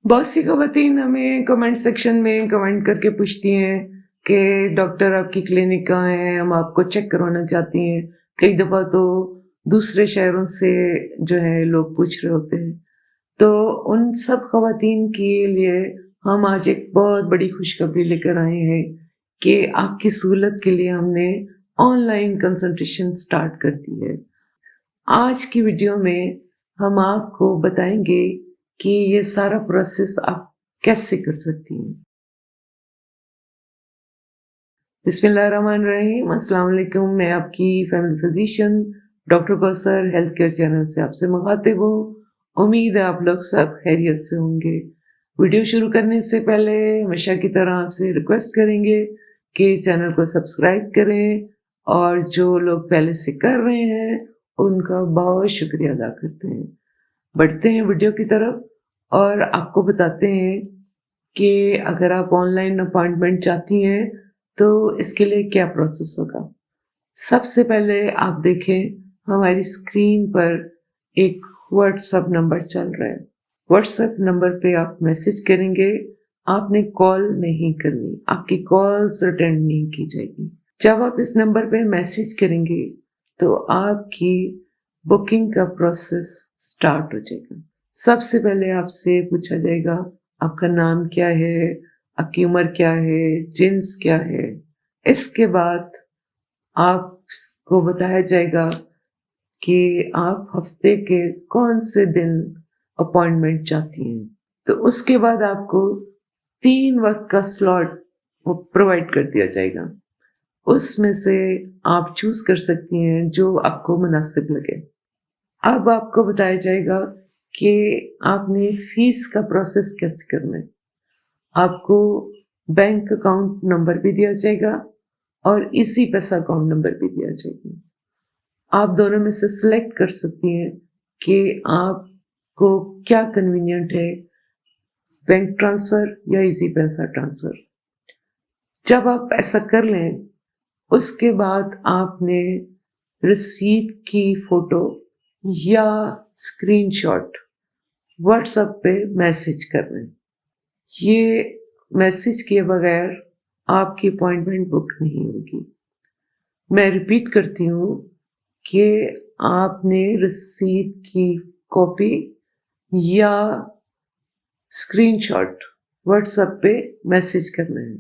बहुत सी ख़वातीन हमें कमेंट सेक्शन में कमेंट करके पूछती हैं कि डॉक्टर आपकी क्लिनिक कहाँ है? हम आपको चेक करवाना चाहती हैं। कई दफ़ा तो दूसरे शहरों से जो है लोग पूछ रहे होते हैं। तो उन सब ख़वातीन के लिए हम आज एक बहुत बड़ी खुशखबरी लेकर आए हैं कि आपकी सहूलत के लिए हमने ऑनलाइन कंसल्टेशन स्टार्ट कर दी है। आज की वीडियो में हम आपको बताएँगे कि ये सारा प्रोसेस आप कैसे कर सकती हैं। बिस्मिल्लाहिर्रहमानिर्रहीम, अस्सलाम वालेकुम। मैं आपकी family physician doctor Kausar health care channel से आपसे मुखातिब हूँ। उम्मीद है आप लोग सब खैरियत से होंगे। वीडियो शुरू करने से पहले हमेशा की तरह आपसे रिक्वेस्ट करेंगे कि चैनल को सब्सक्राइब करें और जो लोग पहले से कर रहे हैं उनका बहुत शुक्रिया अदा करते हैं। बढ़ते हैं वीडियो की तरफ और आपको बताते हैं कि अगर आप ऑनलाइन अपॉइंटमेंट चाहती हैं तो इसके लिए क्या प्रोसेस होगा। सबसे पहले आप देखें हमारी स्क्रीन पर एक व्हाट्सएप नंबर चल रहा है। व्हाट्सएप नंबर पे आप मैसेज करेंगे। आपने कॉल नहीं करनी, आपकी कॉल्स अटेंड नहीं की जाएगी। जब आप इस नंबर पे मैसेज करेंगे तो आपकी बुकिंग का प्रोसेस स्टार्ट हो जाएगा। सबसे पहले आपसे पूछा जाएगा आपका नाम क्या है, आपकी उम्र क्या है, जिन्स क्या है। इसके बाद आपको बताया जाएगा कि आप हफ्ते के कौन से दिन अपॉइंटमेंट चाहती हैं। तो उसके बाद आपको 3 वक्त का स्लॉट प्रोवाइड कर दिया जाएगा। उसमें से आप चूज कर सकती हैं जो आपको मुनासिब लगे। अब आपको बताया जाएगा कि आपने फीस का प्रोसेस कैसे करना है। आपको बैंक अकाउंट नंबर भी दिया जाएगा और इसी पैसा अकाउंट नंबर भी दिया जाएगा। आप दोनों में से सिलेक्ट कर सकती हैं कि आपको क्या कन्वीनियंट है, बैंक ट्रांसफर या इजी पैसा ट्रांसफर। जब आप ऐसा कर लें उसके बाद आपने रिसीट की फोटो या स्क्रीनशॉट व्हाट्सएप पे मैसेज करना है। ये मैसेज किए बगैर आपकी अपॉइंटमेंट बुक नहीं होगी। मैं रिपीट करती हूँ कि आपने रिसीट की कॉपी या स्क्रीनशॉट व्हाट्सएप पे मैसेज करना है।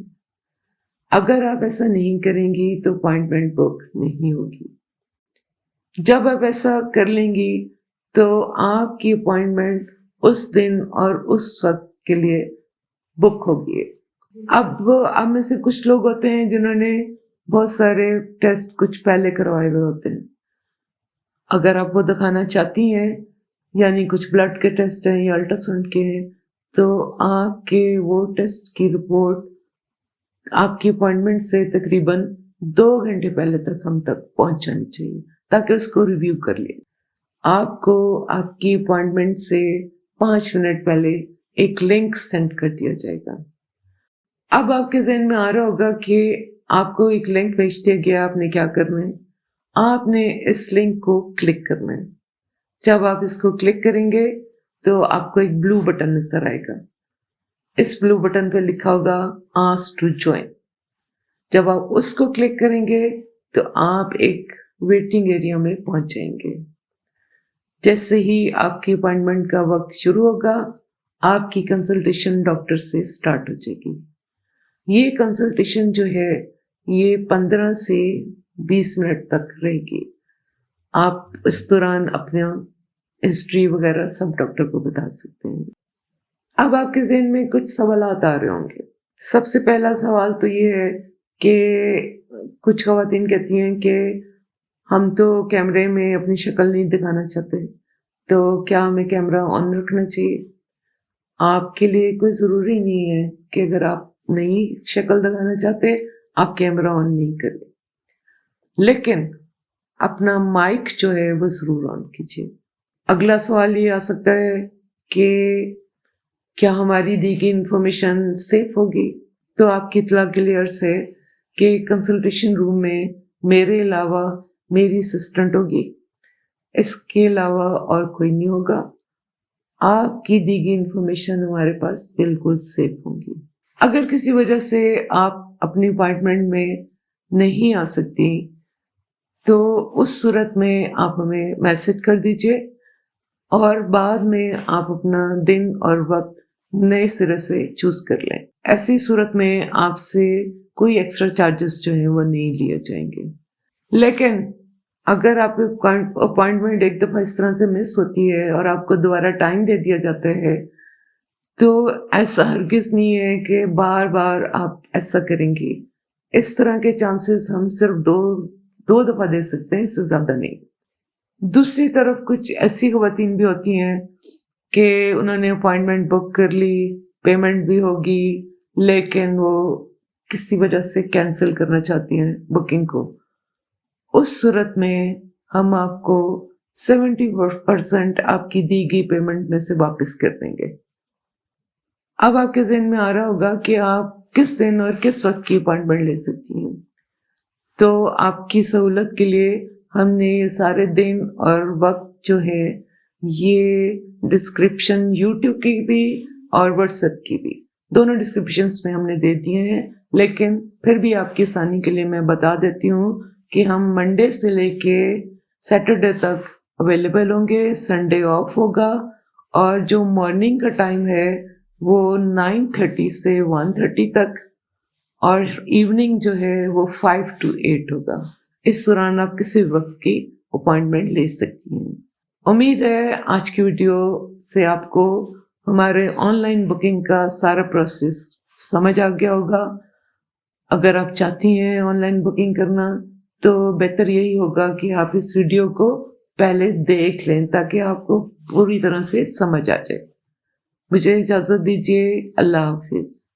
अगर आप ऐसा नहीं करेंगी तो अपॉइंटमेंट बुक नहीं होगी। जब आप ऐसा कर लेंगी तो आपकी अपॉइंटमेंट उस दिन और उस वक्त के लिए बुक होगी। अब में से कुछ लोग होते हैं जिन्होंने बहुत सारे टेस्ट कुछ पहले करवाए हुए होते हैं। अगर आप वो दिखाना चाहती हैं, यानी कुछ ब्लड के टेस्ट हैं या अल्ट्रासाउंड के हैं, तो आपके वो टेस्ट की रिपोर्ट आपकी अपॉइंटमेंट से तकरीबन 2 घंटे पहले तक हम तक पहुंच जानी चाहिए ताकि उसको रिव्यू कर ले। आपको आपकी अपॉइंटमेंट से 5 मिनट पहले एक लिंक सेंड कर दिया जाएगा। अब आपके ज़हन में आ रहा होगा कि आपको एक लिंक भेज दिया गया, आपने क्या करना है? आपने इस लिंक को क्लिक करना है। जब आप इसको क्लिक करेंगे तो आपको एक ब्लू बटन नज़र आएगा। इस ब्लू बटन पे लिखा होगा आस्क टू जॉइन। जब आप उसको क्लिक करेंगे तो आप एक वेटिंग एरिया में पहुंच जाएंगे। जैसे ही आपकी अपॉइंटमेंट का वक्त शुरू होगा, आपकी कंसल्टेशन डॉक्टर से स्टार्ट हो जाएगी। ये कंसल्टेशन जो है ये 15 से 20 मिनट तक रहेगी। आप इस दौरान अपना हिस्ट्री वगैरह सब डॉक्टर को बता सकते हैं। अब आपके ज़हन में कुछ सवालात आ रहे होंगे। सबसे पहला सवाल तो ये है कि कुछ ख़वातीन कहती हैं कि हम तो कैमरे में अपनी शक्ल नहीं दिखाना चाहते, तो क्या हमें कैमरा ऑन रखना चाहिए? आपके लिए कोई ज़रूरी नहीं है कि अगर आप नहीं शक्ल दिखाना चाहते, आप कैमरा ऑन नहीं करें। लेकिन अपना माइक जो है वो ज़रूर ऑन कीजिए। अगला सवाल ये आ सकता है कि क्या हमारी दी गई इन्फॉर्मेशन सेफ होगी? तो आपकी इत्तला के लिए अर्ज़ है कि कंसल्टेशन रूम में मेरे अलावा मेरी असिस्टेंट होगी। इसके अलावा और कोई नहीं होगा। आपकी दी गई इंफॉर्मेशन हमारे पास बिल्कुल सेफ होंगी। अगर किसी वजह से आप अपनी अपॉइंटमेंट में नहीं आ सकती तो उस सूरत में आप हमें मैसेज कर दीजिए और बाद में आप अपना दिन और वक्त नए सिरे से चूज कर लें। ऐसी सूरत में आपसे कोई एक्स्ट्रा चार्जेस जो है वो नहीं लिए जाएंगे। लेकिन अगर आपकी अपॉइंटमेंट एक दफा इस तरह से मिस होती है और आपको दोबारा टाइम दे दिया जाता है तो ऐसा हरगिज नहीं है कि बार बार आप ऐसा करेंगी। इस तरह के चांसेस हम सिर्फ दो दफा दे सकते हैं, इससे ज्यादा नहीं। दूसरी तरफ कुछ ऐसी खवातीन भी होती हैं कि उन्होंने अपॉइंटमेंट बुक कर ली, पेमेंट भी होगी, लेकिन वो किसी वजह से कैंसिल करना चाहती हैं बुकिंग को। उस सूरत में हम आपको 70% आपकी दी गई पेमेंट में से वापस कर देंगे। अब आपके ज़हन में आ रहा होगा कि आप किस दिन और किस वक्त की अपॉइंटमेंट ले सकती हैं। तो आपकी सहूलत के लिए हमने ये सारे दिन और वक्त जो है ये डिस्क्रिप्शन यूट्यूब की भी और व्हाट्सएप की भी दोनों डिस्क्रिप्शंस में हमने दे दिए हैं। लेकिन फिर भी आपकी आसानी के लिए मैं बता देती हूँ कि हम मंडे से लेके सैटरडे तक अवेलेबल होंगे, संडे ऑफ होगा और जो मॉर्निंग का टाइम है वो 9:30 से 1:30 तक और इवनिंग जो है वो 5 to 8 होगा। इस दौरान आप किसी वक्त की अपॉइंटमेंट ले सकती हैं। उम्मीद है आज की वीडियो से आपको हमारे ऑनलाइन बुकिंग का सारा प्रोसेस समझ आ गया होगा। अगर आप चाहती हैं ऑनलाइन बुकिंग करना तो बेहतर यही होगा कि आप इस वीडियो को पहले देख लें ताकि आपको पूरी तरह से समझ आ जाए। मुझे इजाज़त दीजिए। अल्लाह हाफिज़।